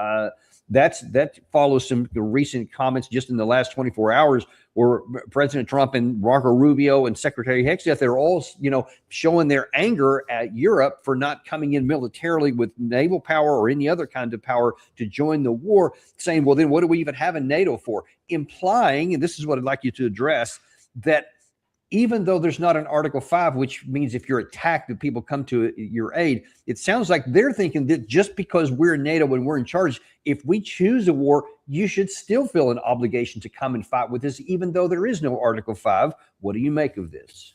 That follows some recent comments just in the last 24 hours, where President Trump and Marco Rubio and Secretary Hexeth, they're all, showing their anger at Europe for not coming in militarily with naval power or any other kind of power to join the war, saying, well, then what do we even have a NATO for? Implying, and this is what I'd like you to address, that even though there's not an Article 5, which means if you're attacked, that people come to your aid, it sounds like they're thinking that just because we're NATO and we're in charge, if we choose a war, you should still feel an obligation to come and fight with us, even though there is no Article 5. What do you make of this?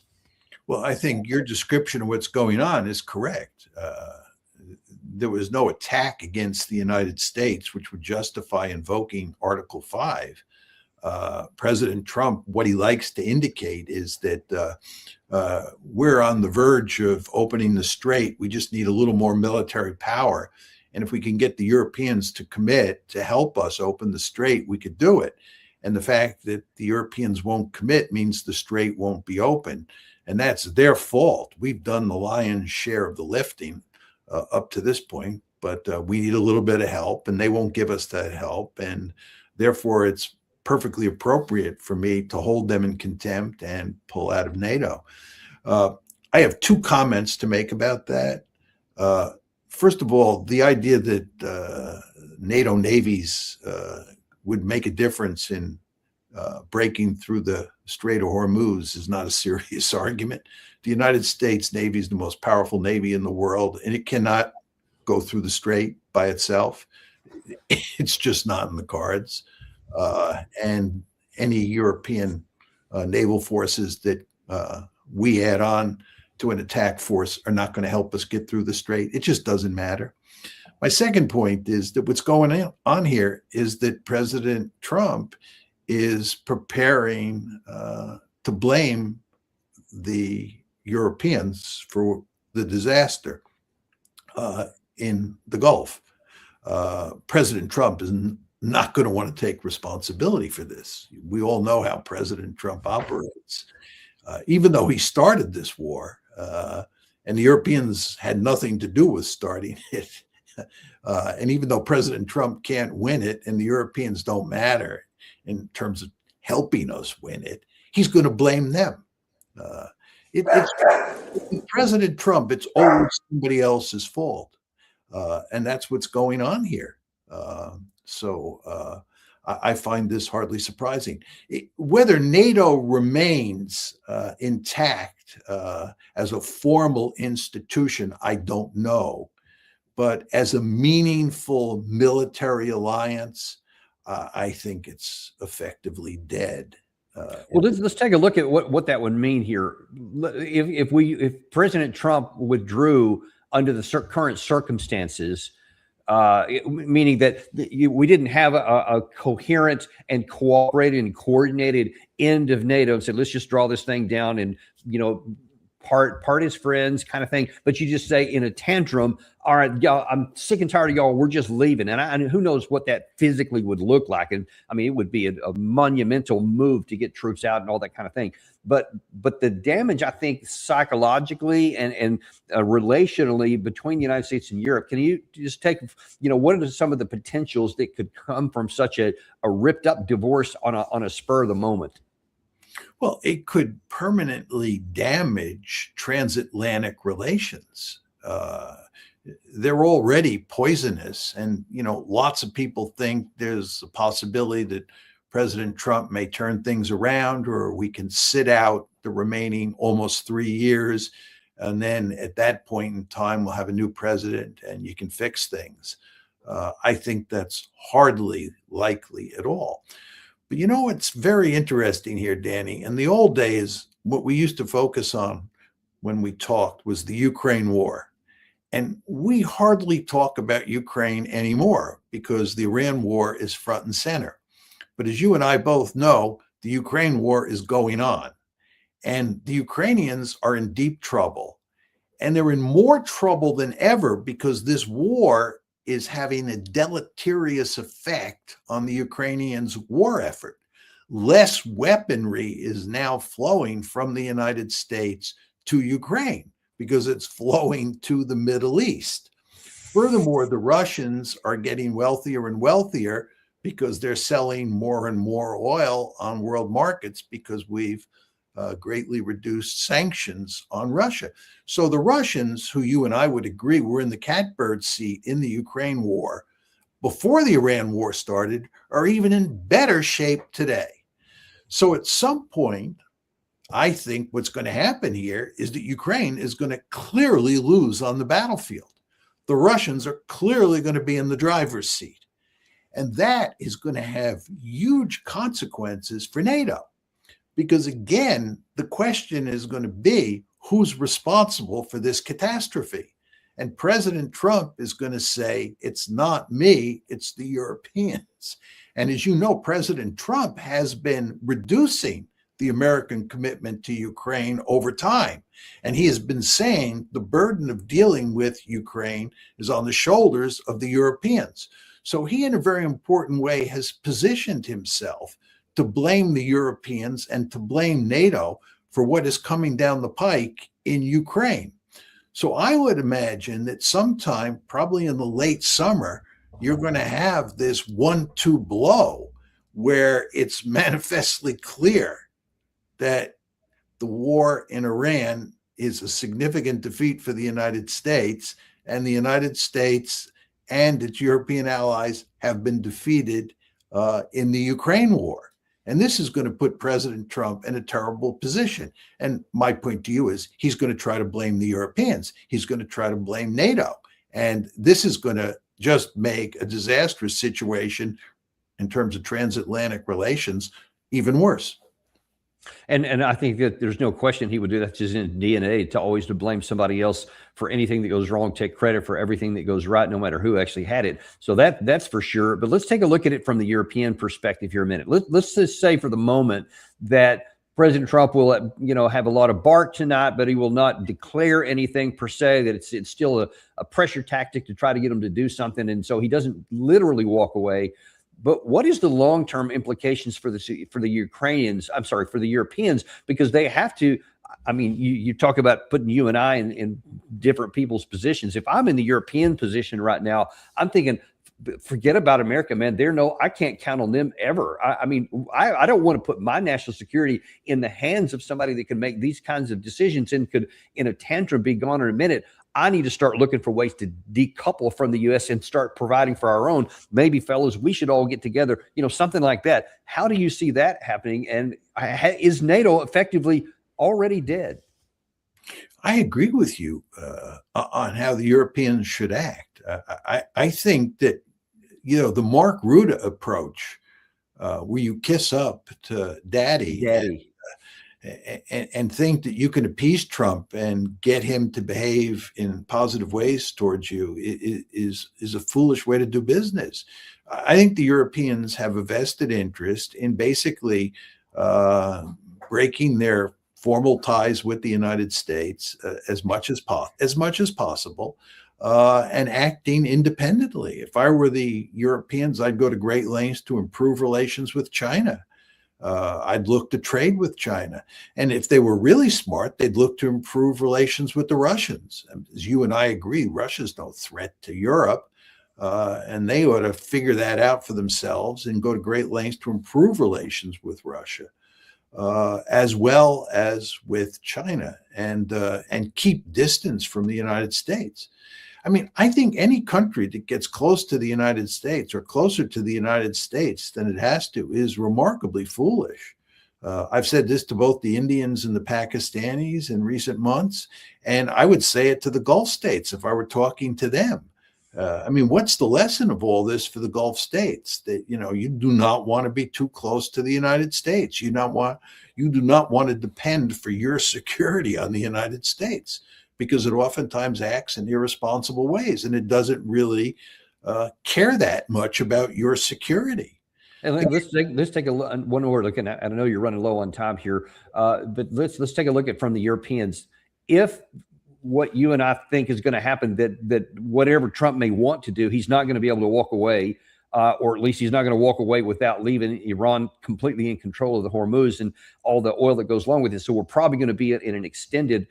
Well, I think your description of what's going on is correct. There was no attack against the United States, which would justify invoking Article 5. President Trump, what he likes to indicate is that we're on the verge of opening the strait. We just need a little more military power. And if we can get the Europeans to commit to help us open the strait, we could do it. And the fact that the Europeans won't commit means the strait won't be open. And that's their fault. We've done the lion's share of the lifting up to this point, but we need a little bit of help, and they won't give us that help. And therefore, it's perfectly appropriate for me to hold them in contempt and pull out of NATO. I have two comments to make about that. First of all, the idea that NATO navies would make a difference in breaking through the Strait of Hormuz is not a serious argument. The United States Navy is the most powerful Navy in the world, and it cannot go through the strait by itself. It's just not in the cards. And any European naval forces that we add on to an attack force are not going to help us get through the strait. It just doesn't matter. My second point is that what's going on here is that President Trump is preparing to blame the Europeans for the disaster in the Gulf. President Trump is not going to want to take responsibility for this. We all know how President Trump operates. Even though he started this war, and the Europeans had nothing to do with starting it, and even though President Trump can't win it and the Europeans don't matter in terms of helping us win it, he's going to blame them. It's President Trump, it's always somebody else's fault. And that's what's going on here. So I find this hardly surprising. Whether NATO remains intact as a formal institution, I don't know. But as a meaningful military alliance, I think it's effectively dead. Well, let's take a look at what that would mean here. If President Trump withdrew under the current circumstances, meaning that we didn't have a coherent and cooperated and coordinated end of NATO, and said, let's just draw this thing down and, part as friends kind of thing. But you just say in a tantrum, all right, y'all, I'm sick and tired of y'all. We're just leaving. And who knows what that physically would look like. And I mean, it would be a monumental move to get troops out and all that kind of thing. But the damage, I think, psychologically and relationally between the United States and Europe, can you just take, what are some of the potentials that could come from such a ripped up divorce on a spur of the moment? Well, it could permanently damage transatlantic relations. They're already poisonous. And, lots of people think there's a possibility that President Trump may turn things around, or we can sit out the remaining almost 3 years. And then at that point in time, we'll have a new president and you can fix things. I think that's hardly likely at all. But what's very interesting here, Danny? In the old days, what we used to focus on when we talked was the Ukraine war. And we hardly talk about Ukraine anymore because the Iran war is front and center. But as you and I both know, the Ukraine war is going on. And the Ukrainians are in deep trouble. And they're in more trouble than ever because this war is having a deleterious effect on the Ukrainians' war effort. Less weaponry is now flowing from the United States to Ukraine because it's flowing to the Middle East. Furthermore, the Russians are getting wealthier and wealthier because they're selling more and more oil on world markets because we've greatly reduced sanctions on Russia. So the Russians, who you and I would agree were in the catbird seat in the Ukraine war before the Iran war started, are even in better shape today. So at some point, I think what's going to happen here is that Ukraine is going to clearly lose on the battlefield. The Russians are clearly going to be in the driver's seat. And that is going to have huge consequences for NATO. Because again, the question is going to be who's responsible for this catastrophe? And President Trump is going to say, it's not me, it's the Europeans. And as you know, President Trump has been reducing the American commitment to Ukraine over time. And he has been saying the burden of dealing with Ukraine is on the shoulders of the Europeans. So he, in a very important way, has positioned himself to blame the Europeans and to blame NATO for what is coming down the pike in Ukraine. So I would imagine that sometime, probably in the late summer, you're going to have this 1-2 blow where it's manifestly clear that the war in Iran is a significant defeat for the United States, and the United States and its European allies have been defeated in the Ukraine war. And this is going to put President Trump in a terrible position. And my point to you is he's going to try to blame the Europeans. He's going to try to blame NATO. And this is going to just make a disastrous situation in terms of transatlantic relations even worse. And I think that there's no question he would do that. It's just in DNA to always to blame somebody else for anything that goes wrong, take credit for everything that goes right, no matter who actually had it. So that's for sure. But let's take a look at it from the European perspective here a minute. Let's just say for the moment that President Trump will, have a lot of bark tonight, but he will not declare anything per se, that it's still a pressure tactic to try to get him to do something. And so he doesn't literally walk away. But what is the long-term implications for the Ukrainians? I'm sorry, for the Europeans, because they have to. I mean, you talk about putting you and I in different people's positions. If I'm in the European position right now, I'm thinking, forget about America, man. I can't count on them ever. I don't want to put my national security in the hands of somebody that can make these kinds of decisions and could, in a tantrum, be gone in a minute. I need to start looking for ways to decouple from the U.S. and start providing for our own. Maybe, fellas, we should all get together, something like that. How do you see that happening? And is NATO effectively already dead? I agree with you on how the Europeans should act. I think that, the Mark Rutte approach, where you kiss up to daddy. And think that you can appease Trump and get him to behave in positive ways towards you is a foolish way to do business. I think the Europeans have a vested interest in basically breaking their formal ties with the United States as much as possible, and acting independently. If I were the Europeans, I'd go to great lengths to improve relations with China. I'd look to trade with China. And if they were really smart, they'd look to improve relations with the Russians. As you and I agree, Russia's no threat to Europe, and they ought to figure that out for themselves and go to great lengths to improve relations with Russia, as well as with China, and keep distance from the United States. I mean, I think any country that gets close to the United States or closer to the United States than it has to is remarkably foolish. I've said this to both the Indians and the Pakistanis in recent months, and I would say it to the Gulf states if I were talking to them. What's the lesson of all this for the Gulf states? That, you do not want to be too close to the United States. You do not want to depend for your security on the United States, because it oftentimes acts in irresponsible ways, and it doesn't really care that much about your security. And let's take one more look. And I know you're running low on time here, but let's take a look at from the Europeans. If what you and I think is going to happen, that whatever Trump may want to do, he's not going to be able to walk away, or at least he's not going to walk away without leaving Iran completely in control of the Hormuz and all the oil that goes along with it. So we're probably going to be in an extended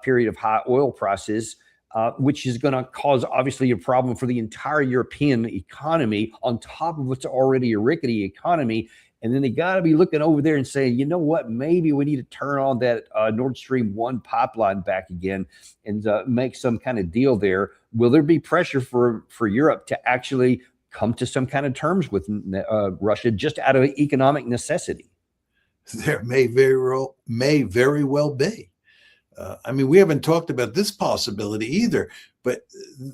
period of high oil prices. which is going to cause obviously a problem for the entire European economy on top of what's already a rickety economy. And then they got to be looking over there and saying, you know what, maybe we need to turn on that Nord Stream 1 pipeline back again and make some kind of deal there. Will there be pressure for Europe to actually come to some kind of terms with Russia just out of economic necessity? There may very well be. I mean, we haven't talked about this possibility either, but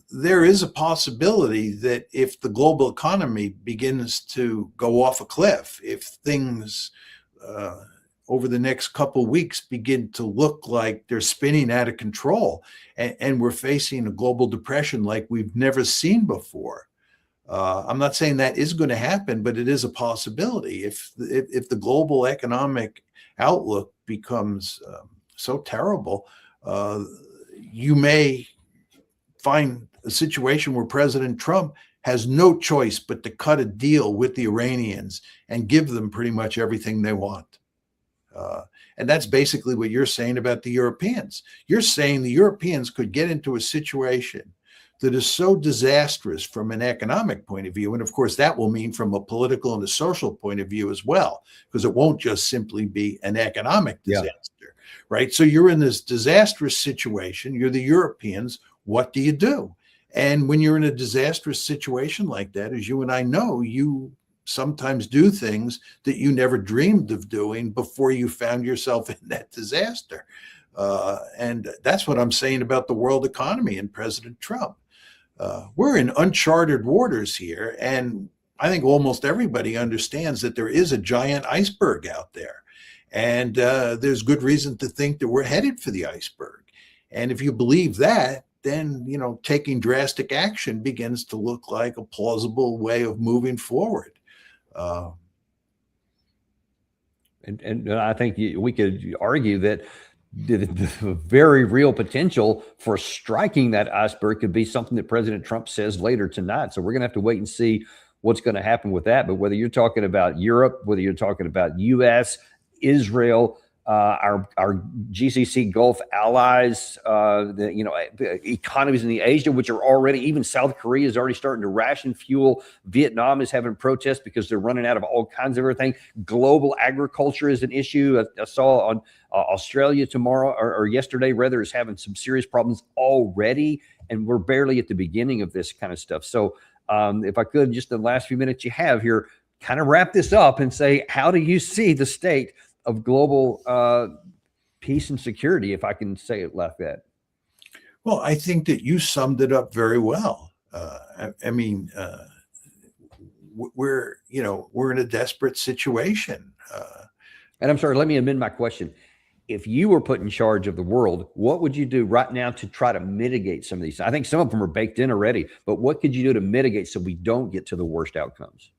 there is a possibility that if the global economy begins to go off a cliff, if things over the next couple of weeks begin to look like they're spinning out of control, and we're facing a global depression like we've never seen before. I'm not saying that is going to happen, but it is a possibility. If the global economic outlook becomes so terrible, you may find a situation where President Trump has no choice but to cut a deal with the Iranians and give them pretty much everything they want. And that's basically what you're saying about the Europeans. You're saying the Europeans could get into a situation that is so disastrous from an economic point of view. And of course, that will mean from a political and a social point of view as well, because it won't just simply be an economic disaster, right? So you're in this disastrous situation. You're the Europeans. What do you do? And when you're in a disastrous situation like that, as you and I know, you sometimes do things that you never dreamed of doing before you found yourself in that disaster. And that's what I'm saying about the world economy and President Trump. We're in uncharted waters here, and I think almost everybody understands that there is a giant iceberg out there, and there's good reason to think that we're headed for the iceberg. And if you believe that, then taking drastic action begins to look like a plausible way of moving forward. And I think we could argue that the very real potential for striking that iceberg could be something that President Trump says later tonight. So we're going to have to wait and see what's going to happen with that. But whether you're talking about Europe, whether you're talking about U.S., Israel, our GCC Gulf allies, the economies in the Asia, which are already, even South Korea is already starting to ration fuel. Vietnam is having protests because they're running out of all kinds of everything. Global agriculture is an issue. I saw on Australia tomorrow or yesterday, rather, is having some serious problems already. And we're barely at the beginning of this kind of stuff. So if I could, just the last few minutes you have here, kind of wrap this up and say, how do you see the state of global peace and security, if I can say it like that? Well, I think that you summed it up very well. I mean, we're in a desperate situation. And I'm sorry, let me amend my question. If you were put in charge of the world, what would you do right now to try to mitigate some of these? I think some of them are baked in already, but what could you do to mitigate so we don't get to the worst outcomes?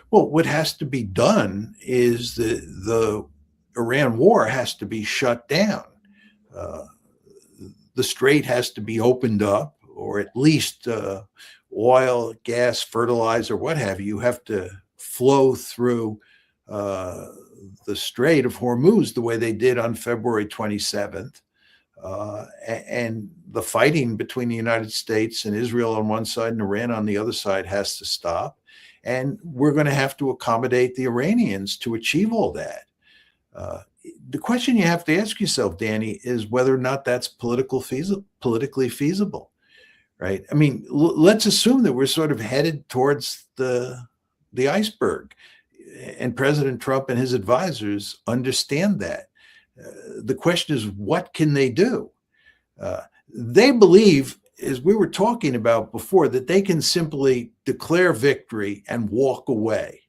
Well, what has to be done is the Iran war has to be shut down. The strait has to be opened up, or at least oil, gas, fertilizer, what have you, have to flow through the Strait of Hormuz the way they did on February 27th. And the fighting between the United States and Israel on one side and Iran on the other side has to stop. And we're going to have to accommodate the Iranians to achieve all that. The question you have to ask yourself, Danny, is whether or not that's politically feasible, right? I mean, let's assume that we're sort of headed towards the iceberg, and President Trump and his advisors understand that. The question is, what can they do? They believe, as we were talking about before, that they can simply declare victory and walk away.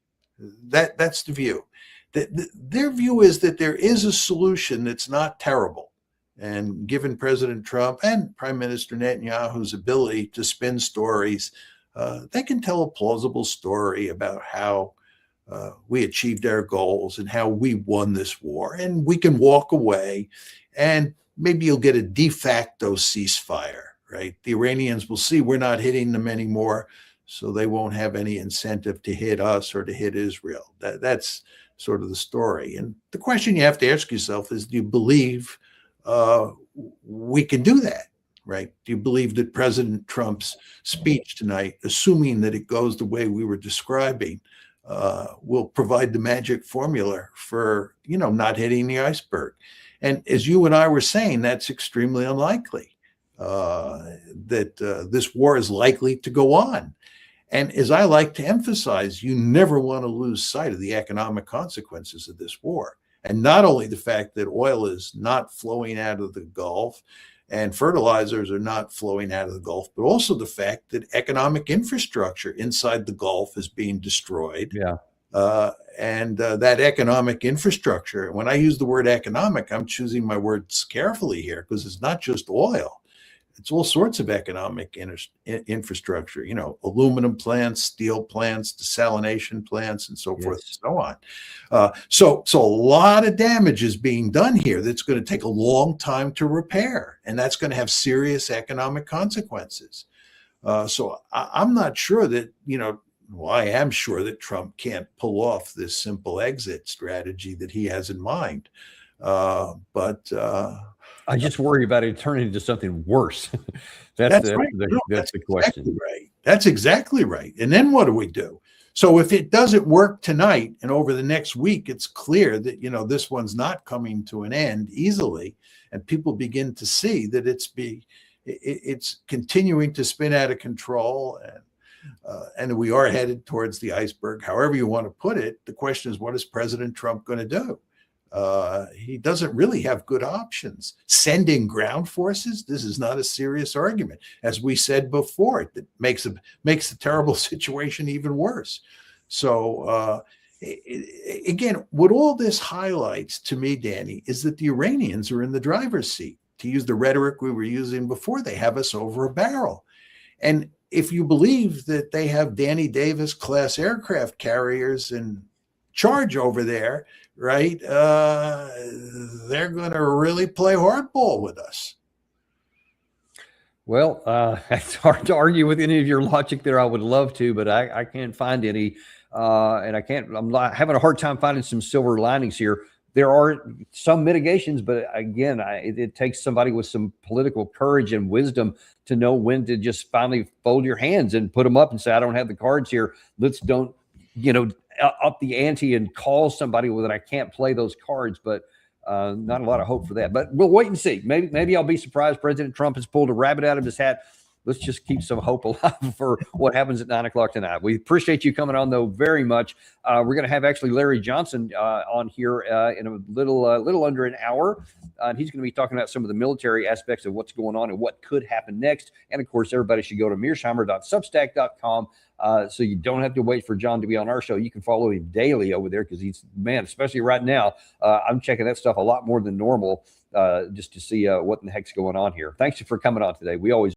That's the view. Their view is that there is a solution that's not terrible. And given President Trump and Prime Minister Netanyahu's ability to spin stories, they can tell a plausible story about how we achieved our goals and how we won this war. And we can walk away, and maybe you'll get a de facto ceasefire. Right? The Iranians will see we're not hitting them anymore, so they won't have any incentive to hit us or to hit Israel. That's sort of the story. And the question you have to ask yourself is, do you believe we can do that? right? Do you believe that President Trump's speech tonight, assuming that it goes the way we were describing, will provide the magic formula for, not hitting the iceberg? And as you and I were saying, that's extremely unlikely, that this war is likely to go on. And as I like to emphasize, you never want to lose sight of the economic consequences of this war. And not only the fact that oil is not flowing out of the Gulf and fertilizers are not flowing out of the Gulf, but also the fact that economic infrastructure inside the Gulf is being destroyed. Yeah. And that economic infrastructure, when I use the word economic, I'm choosing my words carefully here, because it's not just oil. It's all sorts of economic infrastructure, aluminum plants, steel plants, desalination plants, and so forth and so on. So a lot of damage is being done here that's going to take a long time to repair, and that's going to have serious economic consequences. So I'm not sure that, well, I am sure that Trump can't pull off this simple exit strategy that he has in mind. But I just worry about it turning into something worse. That's right. That's the question. Exactly right. That's exactly right. And then what do we do? So if it doesn't work tonight and over the next week, it's clear that, this one's not coming to an end easily, and people begin to see that it's continuing to spin out of control, and we are headed towards the iceberg, however you want to put it. The question is, what is President Trump going to do? He doesn't really have good options. Sending ground forces, this is not a serious argument. As we said before, it makes the terrible situation even worse. So again, what all this highlights to me, Danny, is that the Iranians are in the driver's seat. To use the rhetoric we were using before, they have us over a barrel. And if you believe that they have Danny Davis class aircraft carriers in charge over there, right, they're going to really play hardball with us. Well, it's hard to argue with any of your logic there. I would love to, but I can't find any, and I'm having a hard time finding some silver linings here. There are some mitigations, but again, it takes somebody with some political courage and wisdom to know when to just finally fold your hands and put them up and say, I don't have the cards here. Let's don't, up the ante and call somebody that I can't play those cards. But not a lot of hope for that. But we'll wait and see. Maybe I'll be surprised President Trump has pulled a rabbit out of his hat. Let's just keep some hope alive for what happens at 9 o'clock tonight. We appreciate you coming on, though, very much. We're going to have actually Larry Johnson on here in a little under an hour. He's going to be talking about some of the military aspects of what's going on and what could happen next. And, of course, everybody should go to mearsheimer.substack.com so you don't have to wait for John to be on our show. You can follow him daily over there because especially right now, I'm checking that stuff a lot more than normal just to see what the heck's going on here. Thanks for coming on today. We always